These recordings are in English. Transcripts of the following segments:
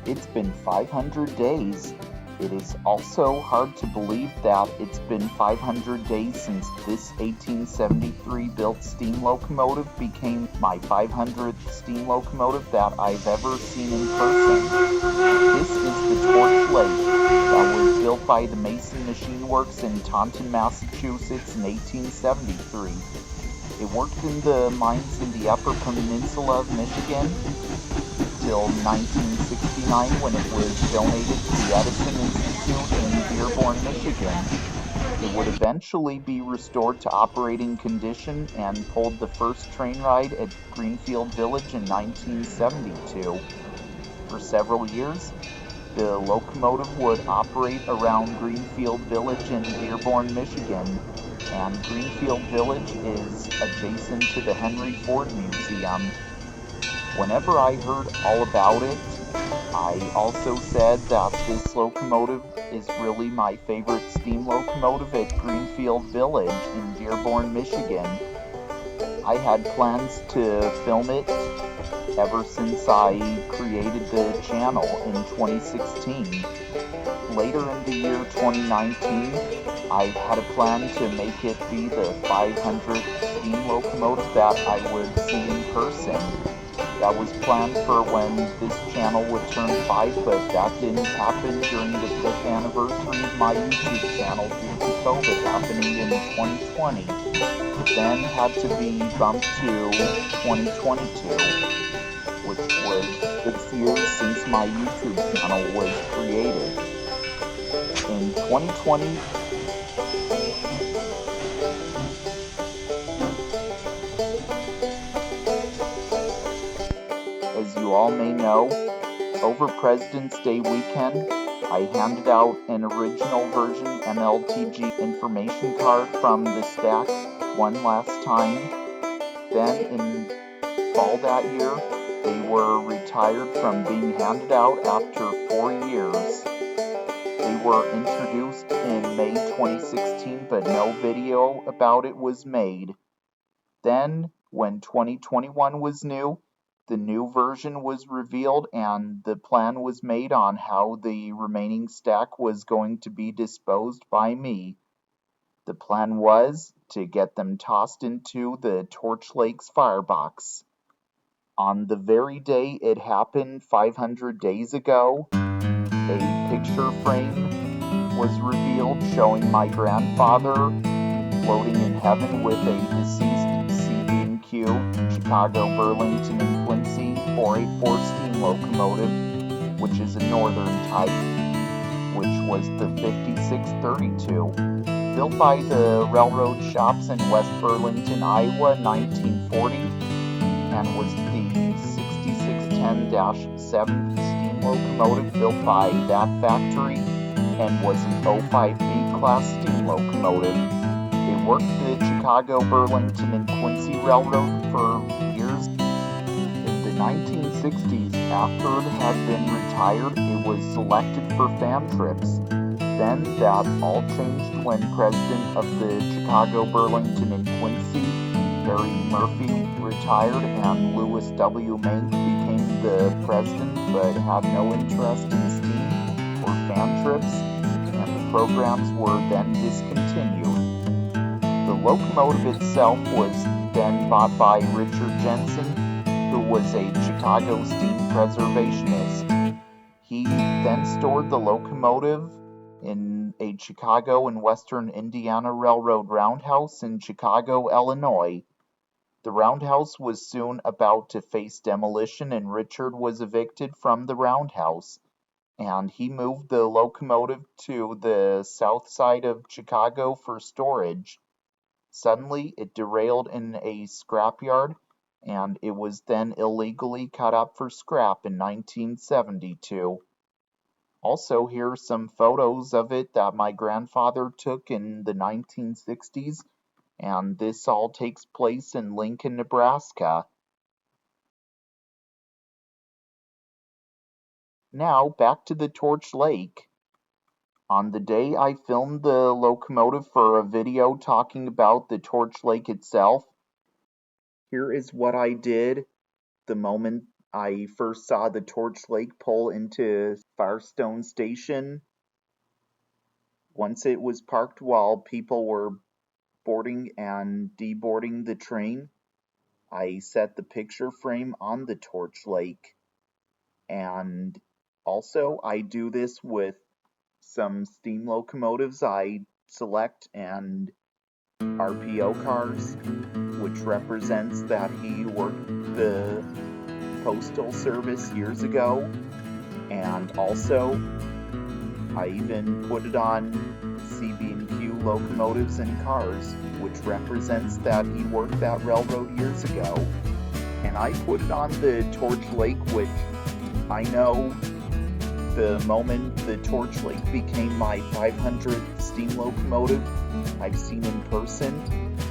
It's been 500 days. It is also hard to believe that it's been 500 days since this 1873 built steam locomotive became my 500th steam locomotive that I've ever seen in person. This is the Torch Lake that was built by the Mason Machine Works in Taunton, Massachusetts in 1873. It worked in the mines in the Upper Peninsula of Michigan till 1969 when it was donated to the Edison Institute in Dearborn, Michigan. It would eventually be restored to operating condition and pulled the first train ride at Greenfield Village in 1972. For several years, the locomotive would operate around Greenfield Village in Dearborn, Michigan, and Greenfield Village is adjacent to the Henry Ford Museum. Whenever I heard all about it, I also said that this locomotive is really my favorite steam locomotive at Greenfield Village in Dearborn, Michigan. I had plans to film it ever since I created the channel in 2016. Later in the year 2019, I had a plan to make it be the 500th steam locomotive that I would see in person. That was planned for when this channel would turn 5, but that didn't happen during the 5th anniversary of my YouTube channel due to COVID happening in 2020. It then had to be bumped to 2022, which was 6 years since my YouTube channel was created. In 2020, as you all may know, over President's Day weekend, I handed out an original version MLTG information card from the stack one last time. Then in fall that year, they were retired from being handed out after 4 years. They were introduced in May 2016, but no video about it was made. Then, when 2021 was new, the new version was revealed and the plan was made on how the remaining stack was going to be disposed by me. The plan was to get them tossed into the Torch Lake's firebox. On the very day it happened 500 days ago, a picture frame was revealed showing my grandfather floating in heaven with a deceased CB&Q Chicago, Burlington, and Quincy 484 steam locomotive, which is a northern type, which was the 5632, built by the railroad shops in West Burlington, Iowa, 1940, and was the 6610-7 steam locomotive built by that factory and was an 05B class steam locomotive. It worked the Chicago, Burlington, and Quincy Railroad for years. In the 1960s, after it had been retired, it was selected for fan trips. Then that all changed when president of the Chicago, Burlington, and Quincy, Harry Murphy, retired and Lewis W. Mank became the president but had no interest in steam or fan trips, and the programs were then discontinued. The locomotive itself was then bought by Richard Jensen, who was a Chicago steam preservationist. He then stored the locomotive in a Chicago and Western Indiana Railroad roundhouse in Chicago, Illinois. The roundhouse was soon about to face demolition and Richard was evicted from the roundhouse, and he moved the locomotive to the south side of Chicago for storage. Suddenly, it derailed in a scrapyard, and it was then illegally cut up for scrap in 1972. Also, here are some photos of it that my grandfather took in the 1960s, and this all takes place in Lincoln, Nebraska. Now, back to the Torch Lake. On the day I filmed the locomotive for a video talking about the Torch Lake itself, here is what I did the moment I first saw the Torch Lake pull into Firestone Station once it was parked while people were boarding and deboarding the train. I set the picture frame on the Torch Lake, and also I do this with some steam locomotives I select and RPO cars, which represents that he worked the postal service years ago. And also I even put it on CB&Q locomotives and cars, which represents that he worked that railroad years ago. And I put it on the Torch Lake, which I know the moment the Torch Lake became my 500th steam locomotive I've seen in person.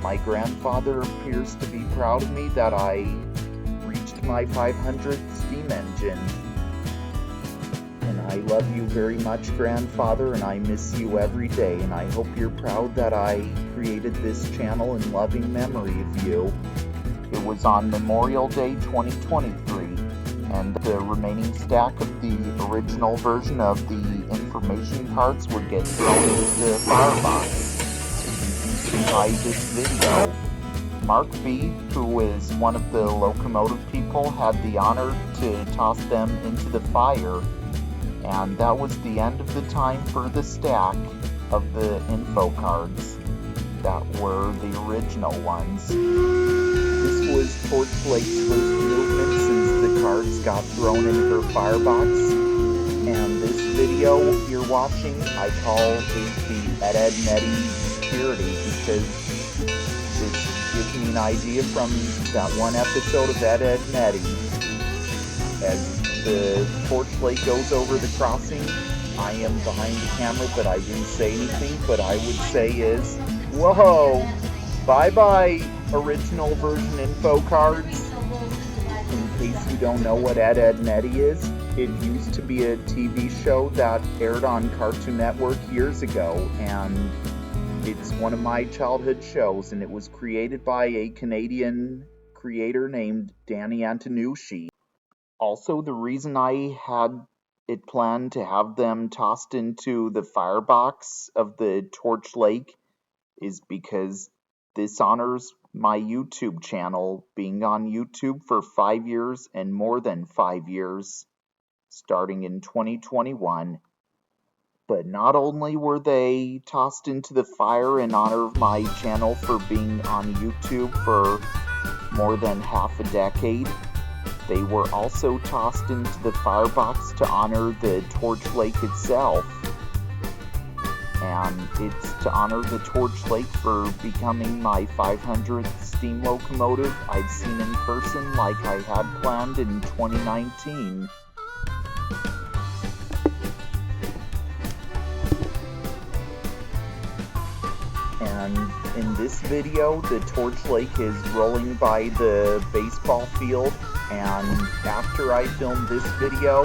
My grandfather appears to be proud of me that I reached my 500th steam engine. And I love you very much, Grandfather, and I miss you every day, and I hope you're proud that I created this channel in loving memory of you. It was on Memorial Day 2023, and the remaining stack of the original version of the information cards would get thrown into the firebox. By this video, Mark B., who is one of the locomotive people, had the honor to toss them into the fire. And that was the end of the time for the stack of the info cards that were the original ones. This was Torch Lake's first movement since the cards got thrown in her firebox. And this video you're watching, I call it the Ed Nettie Security, because this gives me an idea from that one episode of Ed Nettie. As the Torch Lake goes over the crossing, I am behind the camera, but I didn't say anything. But I would say is, whoa, bye-bye original version info cards. In case you don't know what Ed Nettie is, it used to be a TV show that aired on Cartoon Network years ago, and it's one of my childhood shows, and it was created by a Canadian creator named Danny Antonucci. Also, the reason I had it planned to have them tossed into the firebox of the Torch Lake is because this honors my YouTube channel being on YouTube for 5 years and more than 5 years, starting in 2021. But not only were they tossed into the fire in honor of my channel for being on YouTube for more than half a decade, they were also tossed into the firebox to honor the Torch Lake itself. And it's to honor the Torch Lake for becoming my 500th steam locomotive I've seen in person like I had planned in 2019. And in this video, the Torch Lake is rolling by the baseball field, and after I filmed this video,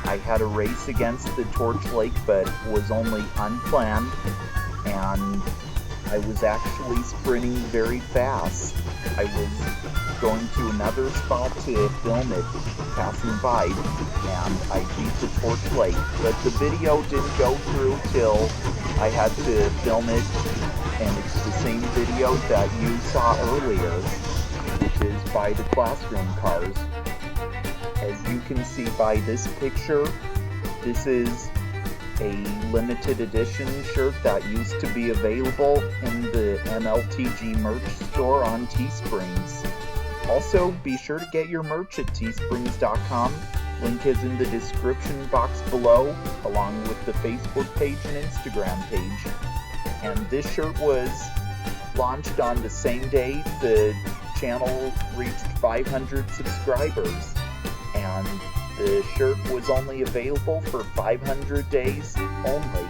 I had a race against the Torch Lake, but was only unplanned, and I was actually sprinting very fast. I was going to another spot to film it, passing by, and I beat the Torch Lake, but the video didn't go through till I had to film it, and it's the same video that you saw earlier, which is by the classroom cars. As you can see by this picture, this is a limited edition shirt that used to be available in the MLTG merch store on Teesprings. Also, be sure to get your merch at teesprings.com. Link is in the description box below, along with the Facebook page and Instagram page. And this shirt was launched on the same day the channel reached 500 subscribers. And the shirt was only available for 500 days only.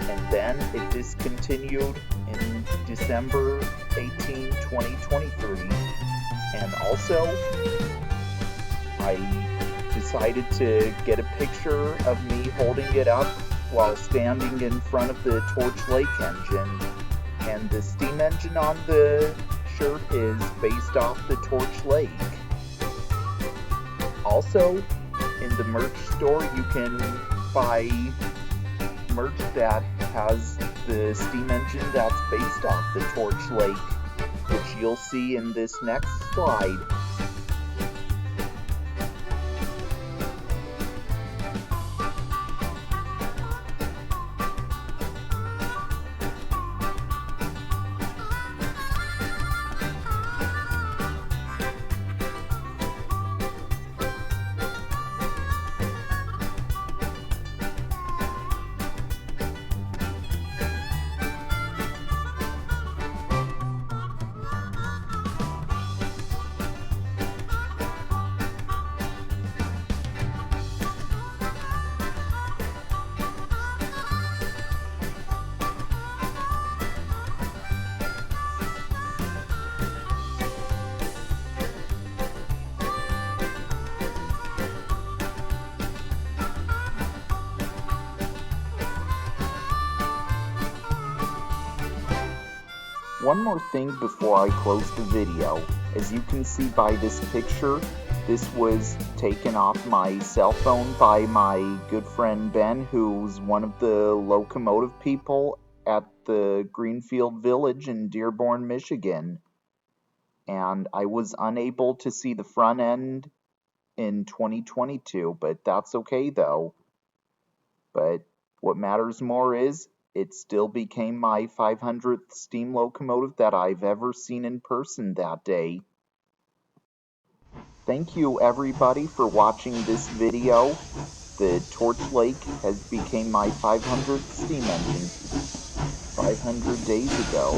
And then it discontinued in December 18, 2023. And also, I decided to get a picture of me holding it up while standing in front of the Torch Lake engine. And the steam engine on the shirt is based off the Torch Lake. Also, in the merch store, you can buy merch that has the steam engine that's based off the Torch Lake, which you'll see in this next slide. One more thing before I close the video. As you can see by this picture, this was taken off my cell phone by my good friend Ben, who's one of the locomotive people at the Greenfield Village in Dearborn, Michigan. And I was unable to see the front end in 2022, but that's okay though. But what matters more is it still became my 500th steam locomotive that I've ever seen in person that day. Thank you everybody for watching this video. The Torch Lake has become my 500th steam engine 500 days ago.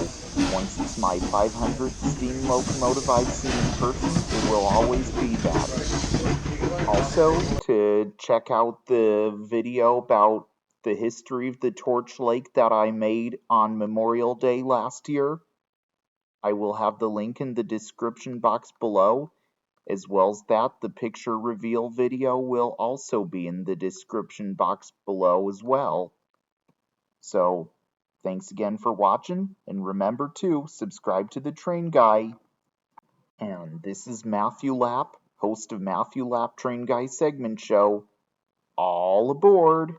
Once it's my 500th steam locomotive I've seen in person, it will always be that. Also, to check out the video about the history of the Torch Lake that I made on Memorial Day last year, I will have the link in the description box below. As well as that, the picture reveal video will also be in the description box below as well. So, thanks again for watching, and remember to subscribe to the Train Guy. And this is Matthew Lapp, host of Matthew Lapp Train Guy Segment Show. All aboard!